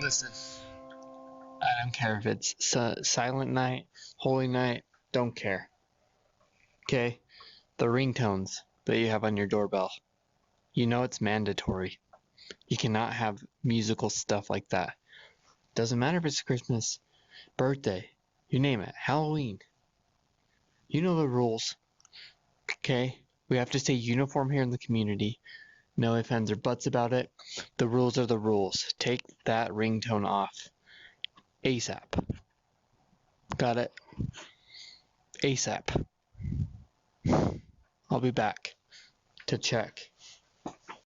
Listen, I don't care if it's Silent Night, Holy Night, don't care. Okay? The ringtones that you have on your doorbell. You know it's mandatory. You cannot have musical stuff like that. Doesn't matter if it's Christmas, birthday, you name it, Halloween. You know the rules. Okay? We have to stay uniform here in the community. No ifs, ands, or buts about it. The rules are the rules. Take that ringtone off. ASAP. Got it? ASAP. I'll be back to check.